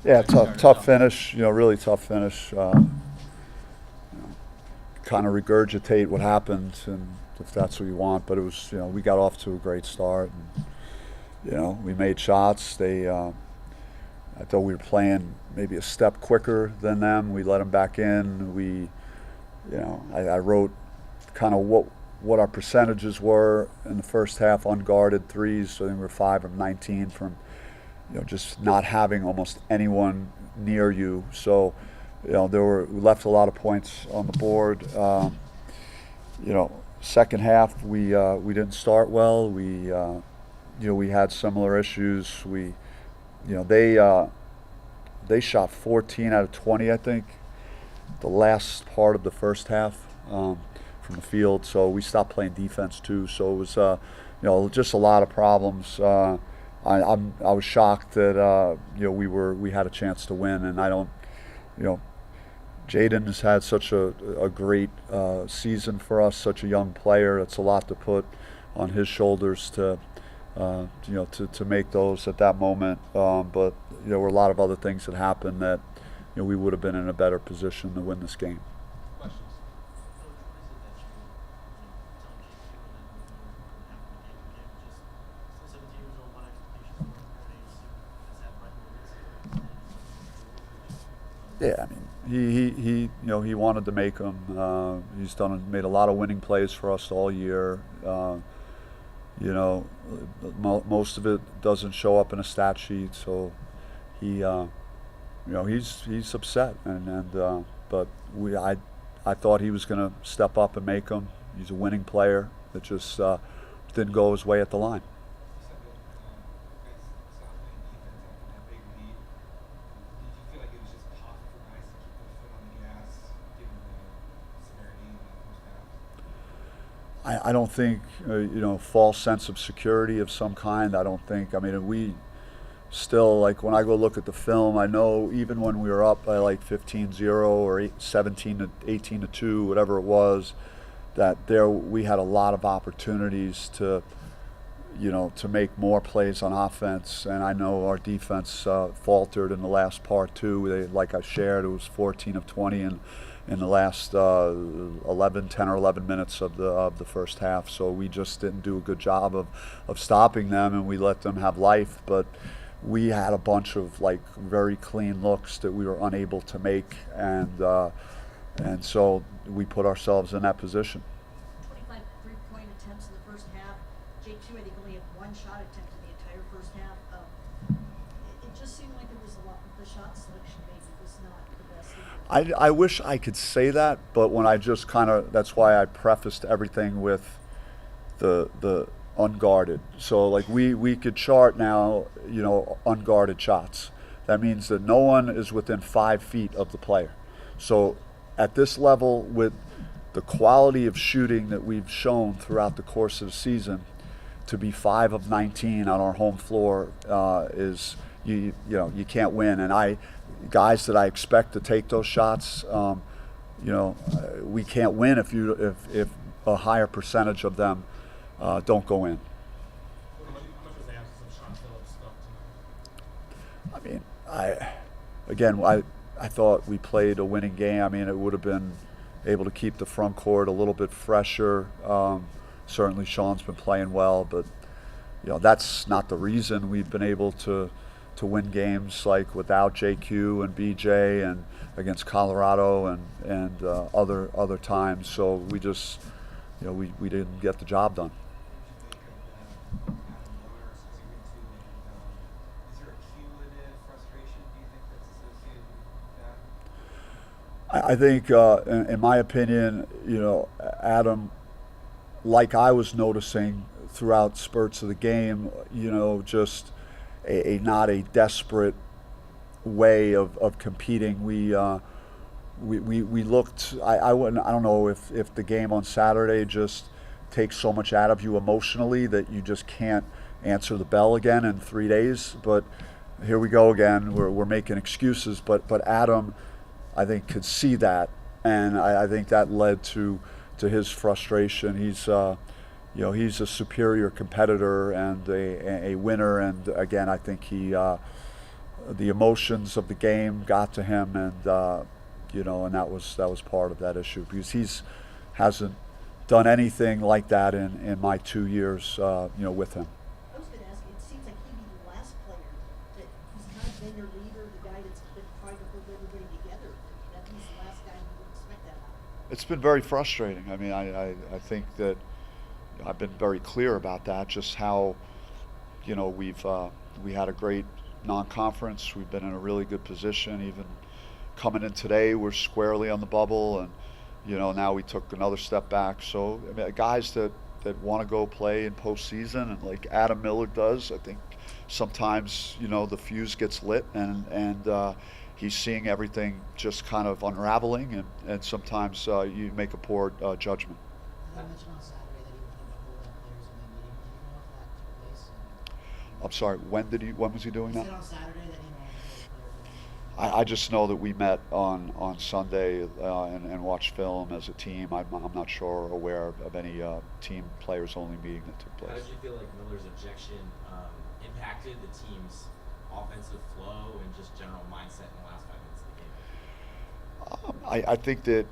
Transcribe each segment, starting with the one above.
Yeah, tough finish. Really tough finish. Kind of regurgitate what happened, and if that's what you want. But it was, we got off to a great start, and we made shots. I thought we were playing maybe a step quicker than them. We let them back in. I wrote kind of what our percentages were in the first half, unguarded threes. So I think we were 5 of 19 from, just not having almost anyone near you. So, we left a lot of points on the board. Second half we didn't start well. We had similar issues. They shot 14 out of 20, I think, the last part of the first half from the field. So we stopped playing defense too. So it was just a lot of problems. I was shocked that we had a chance to win, and I don't. Jaden has had such a great season for us, such a young player. It's a lot to put on his shoulders to make those at that moment. But there were a lot of other things that happened that we would have been in a better position to win this game. Yeah, I mean, he wanted to make them. He's made a lot of winning plays for us all year. Most of it doesn't show up in a stat sheet, so he's upset, but I thought he was going to step up and make them. He's a winning player. It just didn't go his way at the line. I don't think, false sense of security of some kind. I don't think, we still, like, when I go look at the film, I know even when we were up by like 15-0 or 18-2, whatever it was, that we had a lot of opportunities to make more plays on offense. And I know our defense faltered in the last part too. Like I shared, it was 14 of 20 in the last 10 or 11 minutes of the first half. So we just didn't do a good job of stopping them, and we let them have life. But we had a bunch of like very clean looks that we were unable to make, and so we put ourselves in that position. 25 three-point attempts in the first half. J2, I think, only had one shot attempt in the entire first half. It just seemed like it was a lot. The shot selection maybe was not the best. I wish I could say that, but when I just that's why I prefaced everything with the unguarded. So like we could chart now, unguarded shots. That means that no one is within 5 feet of the player. So at this level, with the quality of shooting that we've shown throughout the course of the season, to be 5 of 19 on our home floor is you can't win. And guys that I expect to take those shots, we can't win if a higher percentage of them don't go in. I mean, I thought we played a winning game. I mean, it would have been able to keep the front court a little bit fresher. Certainly Sean's been playing well, but that's not the reason we've been able to win games like without JQ and BJ and against Colorado and other times. So we just we didn't get the job done. I think, in my opinion, Adam, like I was noticing throughout spurts of the game, just not a desperate way of competing. We looked. I don't know if the game on Saturday just takes so much out of you emotionally that you just can't answer the bell again in 3 days. But here we go again. We're making excuses. But Adam, I think, could see that, and I think that led to his frustration. He's a superior competitor and a winner, and again, I think he the emotions of the game got to him, and and that was part of that issue, because he's hasn't done anything like that in my 2 years with him. I was going to ask you, it seems like he'd be the last player that he's kind of been their leader, the guy that's been trying to hold everybody together. That he's the last guy you would expect that out of. It's been very frustrating. I mean, I think that I've been very clear about that, just how, we had a great non-conference. We've been in a really good position. Even coming in today, we're squarely on the bubble, and now we took another step back. So I mean, guys that want to go play in postseason, and like Adam Miller does, I think sometimes the fuse gets lit, and he's seeing everything just kind of unraveling, and sometimes you make a poor judgment. You mentioned on Saturday that he wanted to hold up players in the meeting. Do you know if that took place? I'm sorry, when was he doing He that? said on Saturday that he wanted to hold players in the meeting. I just know that we met on Sunday and watched film as a team. I'm not sure or aware of any team players only meeting that took How place. did you feel like Miller's ejection impacted the team's offensive flow and just general mindset in the last 5 minutes of the game? I think that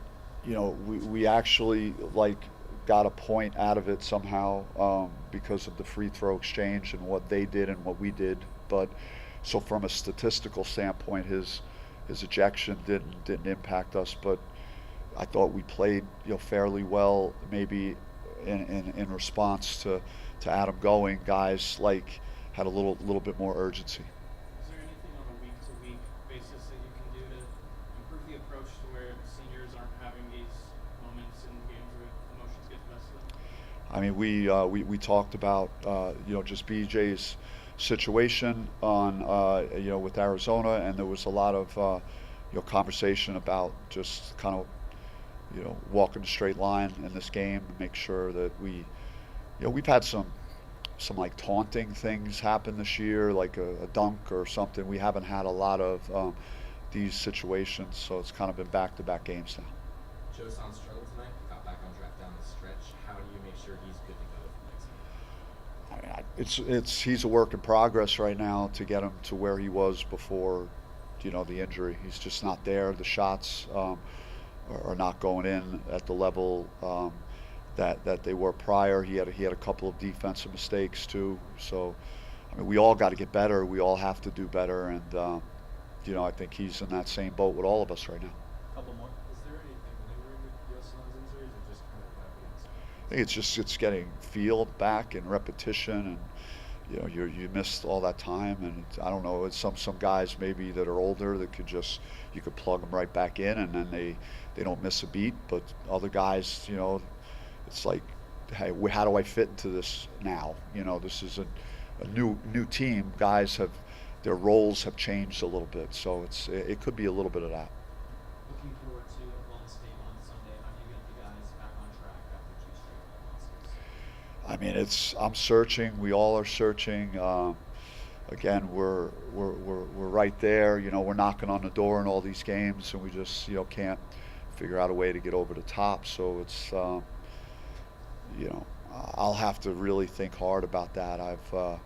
we actually got a point out of it somehow because of the free throw exchange and what they did and what we did. But so from a statistical standpoint, his ejection didn't impact us. But I thought we played fairly well. Maybe in response to Adam going, guys had a little bit more urgency. Is there anything on a week-to-week basis that you can do to improve the approach to where seniors aren't having these moments in games where emotions get the best of them? I mean, we talked about just BJ's situation on with Arizona, and there was a lot of conversation about just kind of walking a straight line in this game and make sure that we've had some like taunting things happen this year, like a dunk or something. We haven't had a lot of these situations, so it's kind of been back-to-back games now. Joe Son struggled tonight, got back on track down the stretch. How do you make sure he's good to go for next game? He's a work in progress right now to get him to where he was before the injury. He's just not there. The shots are not going in at the level that they were prior. He had a couple of defensive mistakes too. So I mean, we all got to get better. We all have to do better, and I think he's in that same boat with all of us right now. Couple more. Is there anything lingering with Yoson's injury, or is it just kind of happening? I think it's getting feel back and repetition, and you missed all that time, and I don't know. It's some guys maybe that are older that you could plug them right back in, and then they don't miss a beat. But other guys, it's like, hey, how do I fit into this now? This is a new team. Guys their roles have changed a little bit, so it could be a little bit of that. Looking forward to Oklahoma State on Sunday, how do you get the guys back on track after 2 straight losses? I mean, I'm searching. We all are searching. Again, we're right there. We're knocking on the door in all these games, and we just can't figure out a way to get over the top. So it's I'll have to really think hard about that. I've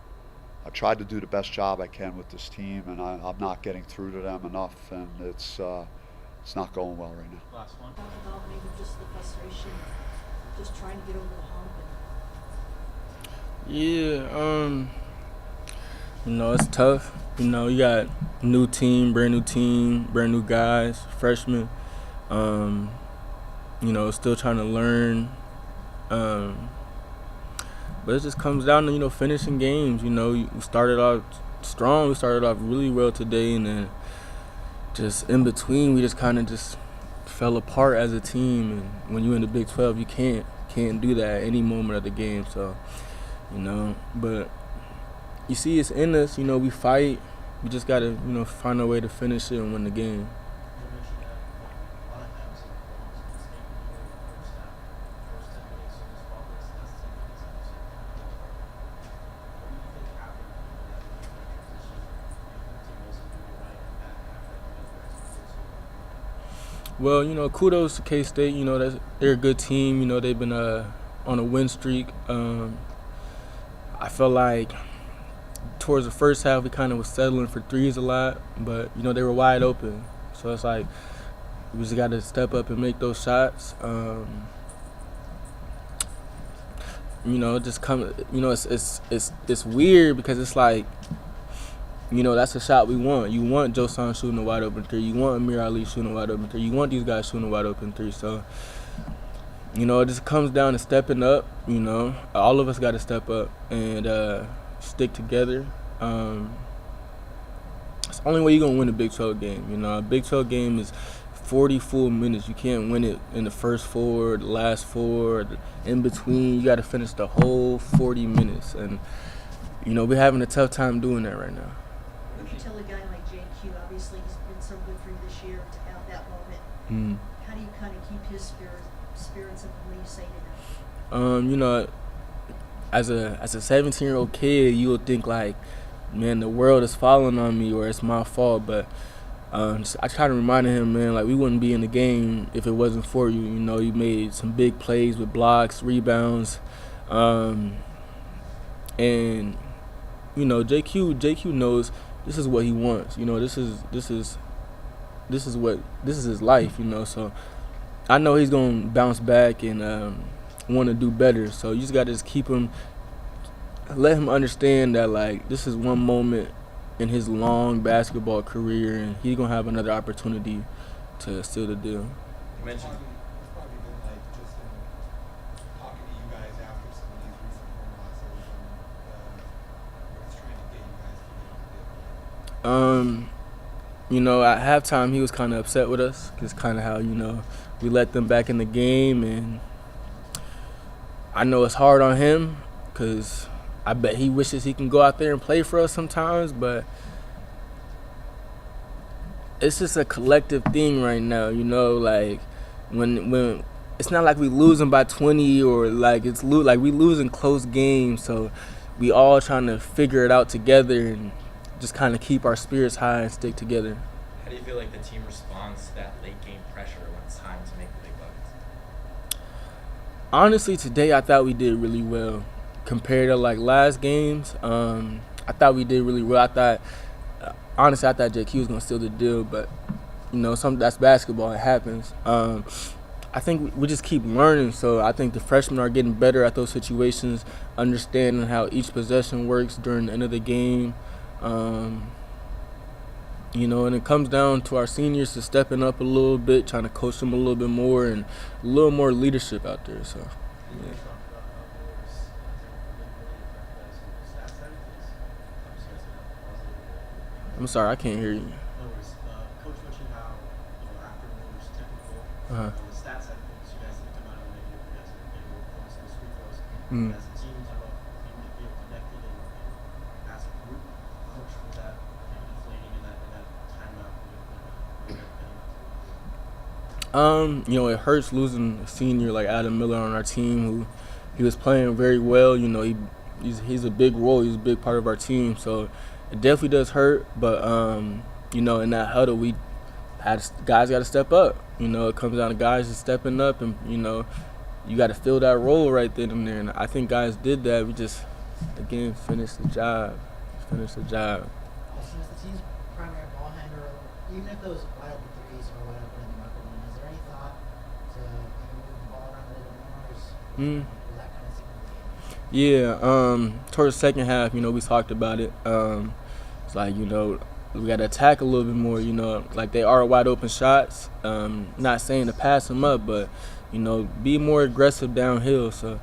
tried to do the best job I can with this team, and I'm not getting through to them enough, and it's not going well right now. Last one. Talk about maybe just the frustration, just trying to get over the hump. Yeah, it's tough. You got brand new team, brand new guys, freshmen. Still trying to learn. But it just comes down to, finishing games. We started off strong. We started off really well today, and then just in between, we just kind of just fell apart as a team. And when you're in the Big 12, you can't do that at any moment of the game. So, but you see it's in us. We fight. We just got to, find a way to finish it and win the game. You mentioned that a lot of times Oklahoma's been staying in the first half, first 10 minutes, so just follow this last 10 minutes, and you said kind of fell apart. What do you think happened in that transition? The team wasn't doing right in that half that you guys were executing? Well, kudos to K-State. They're a good team. They've been on a win streak. I feel like towards the first half, we kind of was settling for threes a lot, but you know they were wide open. So it's like we just got to step up and make those shots. You know, it just come. You know, it's weird because it's like, you know, that's a shot we want. You want Josan shooting a wide open three. You want Amir Ali shooting a wide open three. You want these guys shooting a wide open three. So, you know, it just comes down to stepping up. You know, all of us got to step up and stick together. It's the only way you're gonna win a Big 12 game. You know, a Big 12 game is 40 full minutes. You can't win it in the first four, the last four, in between. You got to finish the whole 40 minutes, and you know we're having a tough time doing that right now. What do you tell a guy like JQ? Obviously, he's been so good for you this year to have that moment. How do you kind of keep his spirits up when you say to him? You know, as a 17-year-old kid, you would think like, man, the world is falling on me or it's my fault, but I try to remind him, man, like we wouldn't be in the game if it wasn't for you. You know, you made some big plays with blocks, rebounds, and you know, JQ knows this is what he wants. You know, this is his life. You know, so I know he's gonna bounce back and want to do better. So you just got to just keep him, let him understand that like this is one moment in his long basketball career, and he's gonna have another opportunity to seal the deal. You mentioned It's probably been like just in talking to you guys after some of these recent home losses and what's trying to get you guys to get on the You know, at halftime he was kind of upset with us because kind of how, you know, we let them back in the game, and I know it's hard on him because I bet he wishes he can go out there and play for us sometimes, but it's just a collective thing right now, you know, like when it's not like we losing by 20 or like like we losing close games, so we all trying to figure it out together and just kind of keep our spirits high and stick together. how do you feel like the team responds to that late game pressure when it's time to make the big buckets? Honestly, today I thought we did really well compared to like last games. I thought we did really well. I thought JQ was gonna steal the deal, but you know, that's basketball. It happens. I think we just keep learning. So I think the freshmen are getting better at those situations, understanding how each possession works during the end of the game. You know, and it comes down to our seniors to stepping up a little bit, trying to coach them a little bit more, and a little more leadership out there. So, yeah. I'm sorry, I can't hear you. No worries. Coach mentioned how, you know, after it was technical, the stats side of things, you guys didn't come out and maybe you guys didn't get more points in the free throws. As a team, talk about being connected and as a group, how much was that inflating in that timeout? You know, it hurts losing a senior like Adam Miller on our team, who he was playing very well. You know, he's a big role. He's a big part of our team. So it definitely does hurt. But you know, in that huddle, guys got to step up. You know, it comes down to guys just stepping up, and you know, you got to fill that role right then and there. And I think guys did that. We just again finished the job. Alston, as the team's primary ball handler, even if those wide open threes or wide open in the market one, is there any thought to maybe move the ball around a little more? Or is that kind of signal? Yeah, towards the second half, you know, we talked about it. It's like, you know, we got to attack a little bit more, you know, like they are wide open shots. Not saying to pass them up, but, you know, be more aggressive downhill. So